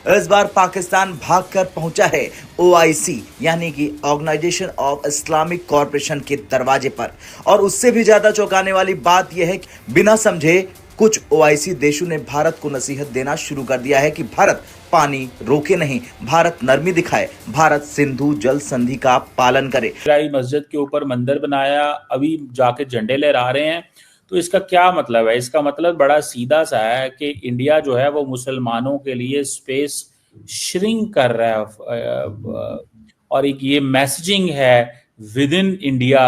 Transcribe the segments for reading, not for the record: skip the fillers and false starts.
इस बार पाकिस्तान भागकर पहुंचा है ओआईसी यानी कि ऑर्गेनाइजेशन ऑफ इस्लामिक कॉरपोरेशन के दरवाजे पर। और उससे भी ज्यादा चौंकाने वाली बात यह है कि बिना समझे कुछ ओआईसी देशों ने भारत को नसीहत देना शुरू कर दिया है कि भारत पानी रोके नहीं, भारत नरमी दिखाए, भारत सिंधु जल संधि का पालन करे। इजराइल मस्जिद के ऊपर मंदिर बनाया, अभी जाके झंडे लहरा रहे हैं। तो इसका क्या मतलब है? इसका मतलब बड़ा सीधा सा है कि इंडिया जो है वो मुसलमानों के लिए स्पेस श्रिंक कर रहा है, और एक ये मैसेजिंग है विद इन इंडिया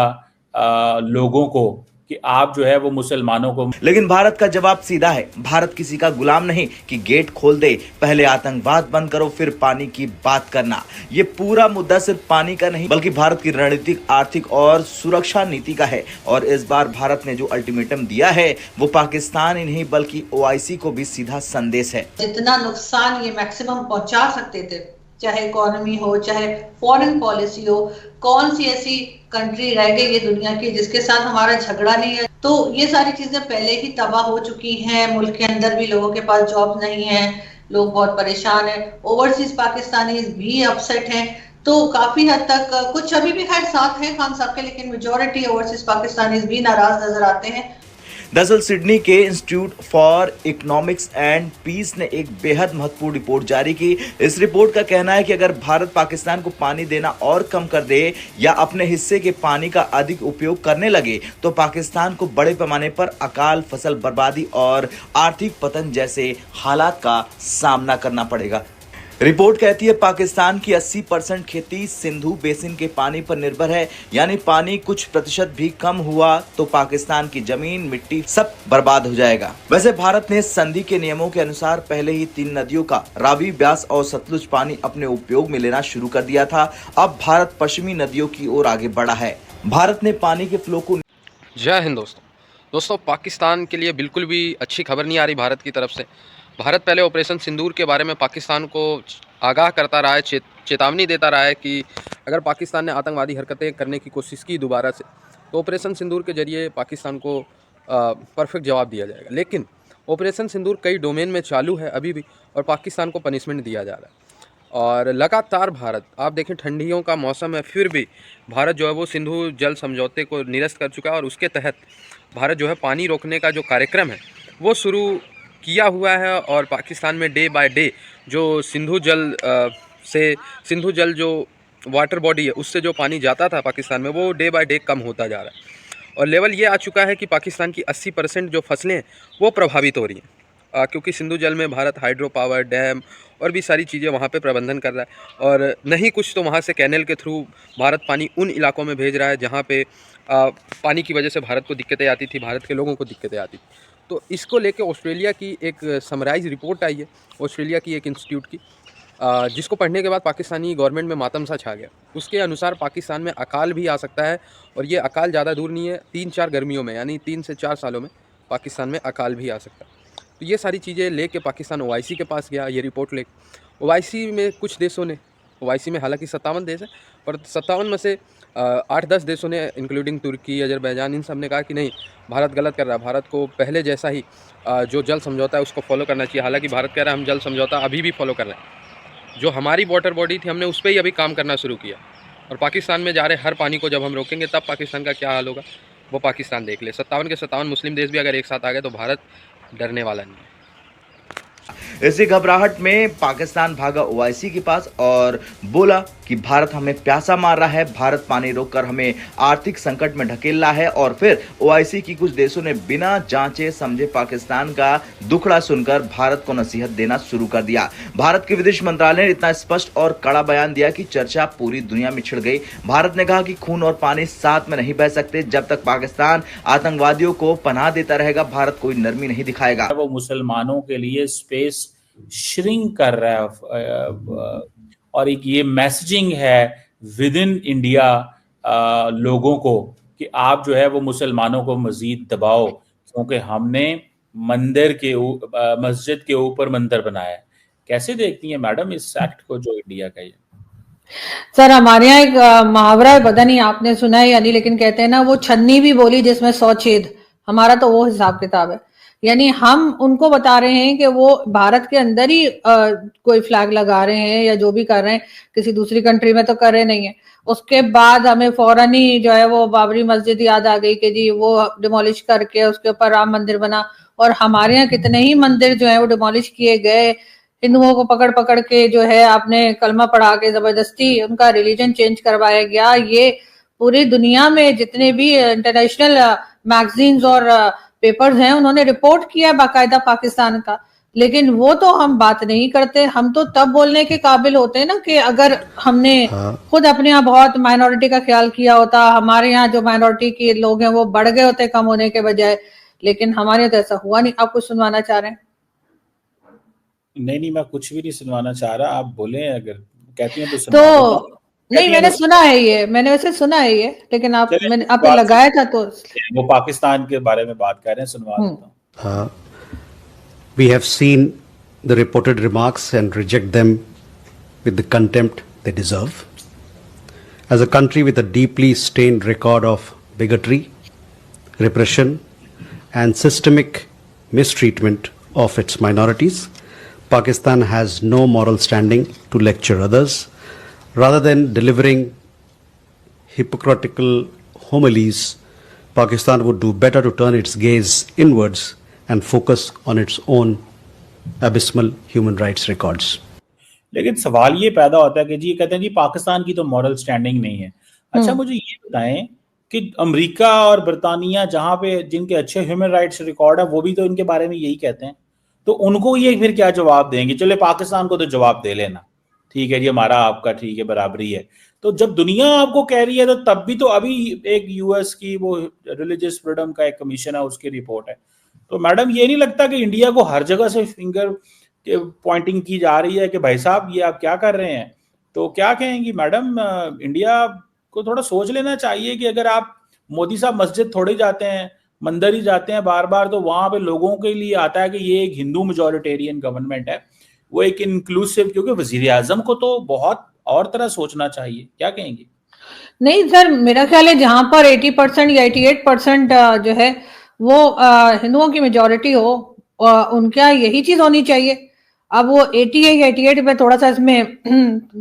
लोगों को कि आप जो है वो मुसलमानों को। लेकिन भारत का जवाब सीधा है, भारत किसी का गुलाम नहीं कि गेट खोल दे, पहले आतंकवाद बंद करो फिर पानी की बात करना। ये पूरा मुद्दा सिर्फ पानी का नहीं बल्कि भारत की रणनीतिक, आर्थिक और सुरक्षा नीति का है। और इस बार भारत ने जो अल्टीमेटम दिया है वो पाकिस्तान ही नहीं बल्कि ओआईसी को भी सीधा संदेश है। जितना नुकसान ये मैक्सिमम पहुंचा सकते थे, चाहे इकोनॉमी हो चाहे फॉरेन पॉलिसी हो, कौन सी ऐसी कंट्री रह गई ये दुनिया की जिसके साथ हमारा झगड़ा नहीं है। तो ये सारी चीजें पहले ही तबाह हो चुकी हैं। मुल्क के अंदर भी लोगों के पास जॉब नहीं है, लोग बहुत परेशान है, ओवरसीज पाकिस्तानी भी अपसेट हैं। तो काफी हद तक कुछ अभी भी खैर साथ हैं खान साहब के, लेकिन मेजोरिटी ओवरसीज पाकिस्तानी भी नाराज नजर आते हैं। दरअसल सिडनी के Institute for Economics and Peace ने एक बेहद महत्वपूर्ण रिपोर्ट जारी की। इस रिपोर्ट का कहना है कि अगर भारत पाकिस्तान को पानी देना और कम कर दे या अपने हिस्से के पानी का अधिक उपयोग करने लगे तो पाकिस्तान को बड़े पैमाने पर अकाल, फसल बर्बादी और आर्थिक पतन जैसे हालात का सामना करना पड़ेगा। रिपोर्ट कहती है पाकिस्तान की 80% खेती सिंधु बेसिन के पानी पर निर्भर है, यानी पानी कुछ प्रतिशत भी कम हुआ तो पाकिस्तान की जमीन, मिट्टी सब बर्बाद हो जाएगा। वैसे भारत ने संधि के नियमों के अनुसार पहले ही 3 नदियों का रावी, ब्यास और सतलुज पानी अपने उपयोग में लेना शुरू कर दिया था। अब भारत पश्चिमी नदियों की ओर आगे बढ़ा है। भारत ने पानी के फ्लो को। जय हिंद दोस्तों, पाकिस्तान के लिए बिल्कुल भी अच्छी खबर नहीं आ रही भारत की तरफ से। भारत पहले ऑपरेशन सिंदूर के बारे में पाकिस्तान को आगाह करता रहा है, चेतावनी देता रहा है कि अगर पाकिस्तान ने आतंकवादी हरकतें करने की कोशिश की दोबारा से तो ऑपरेशन सिंदूर के जरिए पाकिस्तान को परफेक्ट जवाब दिया जाएगा। लेकिन ऑपरेशन सिंदूर कई डोमेन में चालू है अभी भी और पाकिस्तान को पनिशमेंट दिया जा रहा है। और लगातार भारत, आप देखें ठंडियों का मौसम है फिर भी भारत जो है वो सिंधु जल समझौते को निरस्त कर चुका है और उसके तहत भारत जो है पानी रोकने का जो कार्यक्रम है वो शुरू किया हुआ है। और पाकिस्तान में डे बाय डे जो सिंधु जल जो वाटर बॉडी है उससे जो पानी जाता था पाकिस्तान में वो डे बाय डे कम होता जा रहा है। और लेवल ये आ चुका है कि पाकिस्तान की 80% जो फसलें हैं वो प्रभावित हो रही हैं, क्योंकि सिंधु जल में भारत हाइड्रो पावर, डैम और भी सारी चीज़ें वहाँ पे प्रबंधन कर रहा है। और नहीं कुछ तो वहाँ से कैनल के थ्रू भारत पानी उन इलाकों में भेज रहा है जहाँ पे पानी की वजह से भारत को दिक्कतें आती थी, भारत के लोगों को दिक्कतें आती थी। तो इसको लेके ऑस्ट्रेलिया की एक समराइज रिपोर्ट आई है, ऑस्ट्रेलिया की एक इंस्टीट्यूट की, जिसको पढ़ने के बाद पाकिस्तानी गवर्नमेंट में मातम सा छा गया। उसके अनुसार पाकिस्तान में अकाल भी आ सकता है और ये अकाल ज़्यादा दूर नहीं है, 3-4 गर्मियों में यानी 3 से 4 सालों में पाकिस्तान में अकाल भी आ सकता है। तो ये सारी चीज़ें लेके पाकिस्तान ओआईसी के पास गया, ये रिपोर्ट ले। ओआईसी में कुछ देशों ने, ओआईसी में हालांकि 57 देश है, पर 57 में से 8-10 देशों ने इंक्लूडिंग तुर्की, अजरबैजान, इन सब ने कहा कि नहीं, भारत गलत कर रहा है, भारत को पहले जैसा ही जो जल समझौता है उसको फॉलो करना चाहिए। हालांकि भारत कह रहा है हम जल समझौता अभी भी फॉलो कर रहे हैं, जो हमारी वाटर बॉडी थी हमने उस पर ही अभी काम करना शुरू किया। और पाकिस्तान में जा रहे हर पानी को जब हम रोकेंगे तब पाकिस्तान का क्या हाल होगा वो पाकिस्तान देख ले। 57 के 57 मुस्लिम देश भी अगर एक साथ आ गए तो भारत डरने वाला नहीं है। इसी घबराहट में पाकिस्तान भागा ओआईसी के पास और बोला कि भारत हमें प्यासा मार रहा है, भारत पानी रोककर हमें आर्थिक संकट में ढकेल रहा है। और फिर ओआईसी की कुछ देशों ने बिना जांचे समझे पाकिस्तान का दुखड़ा सुनकर भारत को नसीहत देना शुरू कर दिया। भारत के विदेश मंत्रालय ने इतना स्पष्ट और कड़ा बयान दिया कि चर्चा पूरी दुनिया में छिड़ गई। भारत ने कहा कि खून और पानी साथ में नहीं बह सकते। जब तक पाकिस्तान आतंकवादियों को पनाह देता रहेगा भारत कोई नरमी नहीं दिखाएगा। वो मुसलमानों के लिए स्पेस श्रिंक कर रहा है, और एक ये मैसेजिंग है विद इन इंडिया लोगों को कि आप जो है वो मुसलमानों को मजीद दबाओ, क्योंकि हमने मस्जिद के ऊपर मंदिर बनाया है। कैसे देखती हैं मैडम इस एक्ट को जो इंडिया का? ये सर, हमारे यहाँ एक मुहावरा है, पता नहीं आपने सुना है या नहीं, लेकिन कहते हैं ना, वो छन्नी भी बोली जिसमें 100 छेद। हमारा तो वो हिसाब किताब है। यानी हम उनको बता रहे हैं कि वो भारत के अंदर ही कोई फ्लैग लगा रहे हैं या जो भी कर रहे हैं, किसी दूसरी कंट्री में तो कर रहे नहीं है। उसके बाद हमें फौरन ही जो है वो बाबरी मस्जिद याद आ गई कि जी वो डिमोलिश करके उसके ऊपर राम मंदिर बना, और हमारे यहाँ कितने ही मंदिर जो है वो डिमोलिश किए गए। हिंदुओं को पकड़ पकड़ के जो है आपने कलमा पढ़ा के जबरदस्ती उनका रिलीजन चेंज करवाया गया। ये पूरी दुनिया में जितने भी इंटरनेशनल मैगजीन्स और पेपर्स हैं उन्होंने रिपोर्ट किया बाकायदा पाकिस्तान का, लेकिन वो तो हम बात नहीं करते। हम तो तब बोलने के काबिल होते हैं ना कि अगर हमने खुद अपने यहाँ बहुत माइनॉरिटी का ख्याल किया होता, हमारे यहाँ जो माइनॉरिटी के लोग हैं वो बढ़ गए होते कम होने के बजाय, लेकिन हमारे यहाँ तो ऐसा हुआ नहीं। आप कुछ सुनवाना चाह रहे हैं? नहीं, मैं कुछ भी नहीं सुनवाना चाह रहा, आप बोले अगर कहती हैं तो तो नहीं, मैंने सुना है ये, मैंने वैसे सुना है ये, लेकिन आपने लगाया था तो वो पाकिस्तान के बारे में बात कर रहे हैं, सुनवा देता हूं। We have seen the reported remarks and reject them with the contempt they deserve. As a country with a deeply stained record of bigotry, repression, and systemic mistreatment of its minorities, Pakistan has no moral standing to lecture others. Rather than delivering hypocritical homilies, Pakistan would do better to turn its gaze inwards and focus on its own abysmal human rights records. लेकिन सवाल ये पैदा होता है कि जी कहते हैं जी पाकिस्तान की तो मॉरल स्टैंडिंग नहीं है। अच्छा, मुझे ये बताएं कि अमेरिका और बर्तानिया जहां पे जिनके अच्छे ह्यूमन राइट्स रिकॉर्ड है वो भी तो इनके बारे में यही कहते हैं, तो उनको ये फिर क्या जवाब देंगे? चले पाकिस्तान को तो जवाब दे लेना, ठीक है जी हमारा आपका ठीक है बराबरी है। तो जब दुनिया आपको कह रही है तो तब भी तो अभी एक यूएस की वो रिलीजियस फ्रीडम का एक कमीशन है उसकी रिपोर्ट है। तो मैडम ये नहीं लगता कि इंडिया को हर जगह से फिंगर पॉइंटिंग की जा रही है कि भाई साहब ये आप क्या कर रहे हैं? तो क्या कहेंगी मैडम, इंडिया को थोड़ा सोच लेना चाहिए कि अगर आप मोदी साहब मस्जिद थोड़े जाते हैं, मंदिर ही जाते हैं बार बार, तो वहां पे लोगों के लिए आता है कि ये एक हिंदू मेजॉरिटेरियन गवर्नमेंट है, वो एक इंक्लूसिव, क्योंकि वजीर आजम को तो बहुत और तरह सोचना चाहिए। क्या कहेंगी? नहीं सर, मेरा ख्याल है जहां पर 80% या 88% जो है वो हिंदुओं की मेजॉरिटी हो, उनका यही चीज होनी चाहिए। अब वो 80 है या 88 में थोड़ा सा इसमें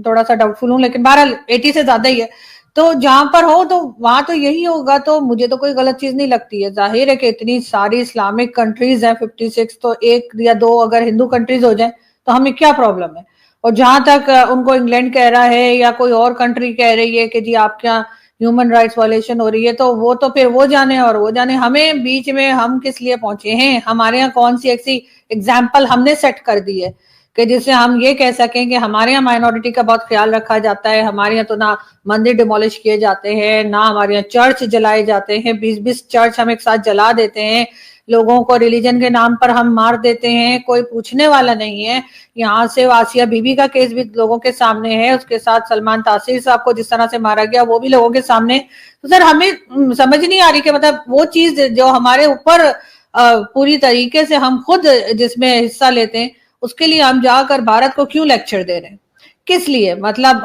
थोड़ा सा डाउटफुल हूं, लेकिन बहरहाल 80 से ज्यादा ही है। तो जहां पर हो तो वहां तो यही होगा, तो मुझे तो कोई गलत चीज नहीं लगती है। जाहिर है कि इतनी सारी इस्लामिक कंट्रीज हैं 56, तो एक या दो अगर हिंदू कंट्रीज हो जाए तो हमें क्या प्रॉब्लम है? और जहां तक उनको इंग्लैंड कह रहा है या कोई और कंट्री कह रही है कि जी आपके यहाँ ह्यूमन राइट्स वायलेशन हो रही है, तो वो तो फिर वो जाने और वो जाने। हमें बीच में हम किस लिए पहुंचे हैं? हमारे यहाँ कौन सी ऐसी एग्जाम्पल हमने सेट कर दी है कि जिससे हम ये कह सकें कि हमारे यहाँ माइनॉरिटी का बहुत ख्याल रखा जाता है? हमारे यहाँ तो ना मंदिर डिमोलिश किए जाते हैं, ना हमारे यहाँ चर्च जलाए जाते हैं। 20-20 चर्च हम एक साथ जला देते हैं, लोगों को रिलीजन के नाम पर हम मार देते हैं, कोई पूछने वाला नहीं है। यहाँ से आसिया बीबी का केस भी लोगों के सामने है, उसके साथ सलमान तासीर साहब को जिस तरह से मारा गया वो भी लोगों के सामने। तो सर हमें समझ नहीं आ रही कि मतलब वो चीज जो हमारे ऊपर पूरी तरीके से हम खुद जिसमें हिस्सा लेते हैं, उसके लिए हम जाकर भारत को क्यों लेक्चर दे रहे हैं? किस लिए? मतलब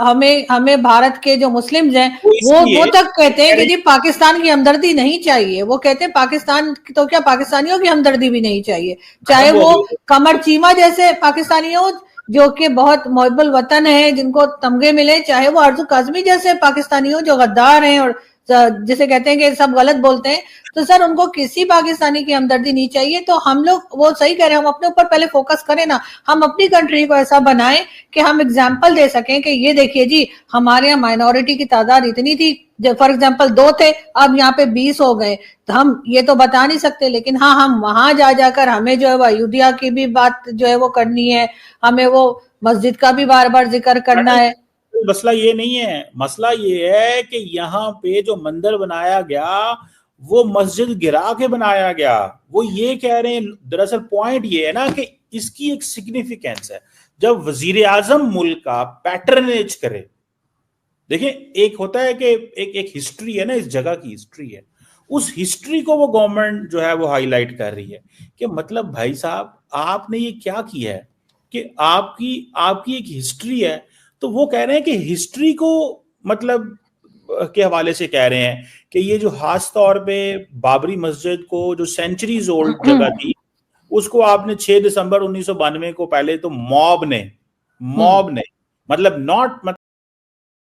हमें भारत के जो मुस्लिम्स हैं वो तक कहते हैं कि जी पाकिस्तान की हमदर्दी नहीं चाहिए। वो कहते हैं पाकिस्तान तो क्या पाकिस्तानियों की हमदर्दी भी नहीं चाहिए, चाहे वो कमर चीमा जैसे पाकिस्तानियों जो कि बहुत मोहब्बुल वतन है जिनको तमगे मिले, चाहे वो अर्जु काजमी जैसे पाकिस्तानियों जो गद्दार हैं और जिसे कहते हैं कि सब गलत बोलते हैं। तो सर उनको किसी पाकिस्तानी की हमदर्दी नहीं चाहिए। तो हम लोग वो सही कह रहे हैं, हम अपने ऊपर पहले फोकस करें ना, हम अपनी कंट्री को ऐसा बनाएं कि हम एग्जाम्पल दे सकें कि ये देखिए जी हमारे यहाँ माइनॉरिटी की तादाद इतनी थी, फॉर एग्जाम्पल 2 थे, अब यहाँ पे 20 हो गए। तो हम ये तो बता नहीं सकते, लेकिन हाँ हम वहां जाकर हमें जो है वो अयोध्या की भी बात जो है वो करनी है, हमें वो मस्जिद का भी बार बार जिक्र करना है। मसला ये नहीं है, मसला ये है कि यहाँ पे जो मंदिर बनाया गया वो मस्जिद गिरा के बनाया गया। वो ये कह रहे हैं, दरअसल पॉइंट ये है ना कि इसकी एक सिग्निफिकेंस है। जब वजीर आजम मुल्क का पैटर्नेज करे, देखिए एक होता है कि एक हिस्ट्री है ना, इस जगह की हिस्ट्री है, उस हिस्ट्री को वो गवर्नमेंट जो है वो हाईलाइट कर रही है कि मतलब भाई साहब आपने ये क्या किया है कि आपकी एक हिस्ट्री है। तो वो कह रहे हैं कि हिस्ट्री को मतलब के हवाले से कह रहे हैं कि ये जो खास तौर पे बाबरी मस्जिद को जो सेंचुरीज ओल्ड जगह थी उसको आपने 6 दिसंबर 1992 को पहले तो मॉब ने मतलब नॉट